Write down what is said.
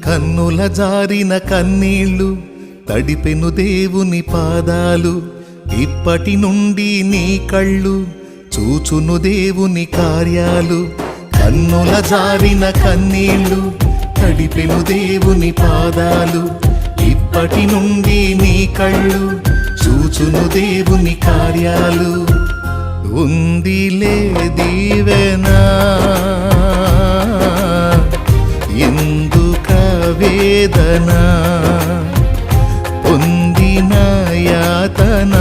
కన్నుల జారిన కన్నీళ్ళు తడిపెను దేవుని పాదాలు, ఇప్పటి నుండి నీ కళ్ళు చూచును దేవుని కార్యాలు. కన్నుల జారిన కన్నీళ్ళు తడిపెను దేవుని పాదాలు, ఇప్పటి నుండి నీ కళ్ళు చూచును దేవుని కార్యాలు. ఉందిలే దీవెనా ఎందుక వేదన, పొందిన యాతన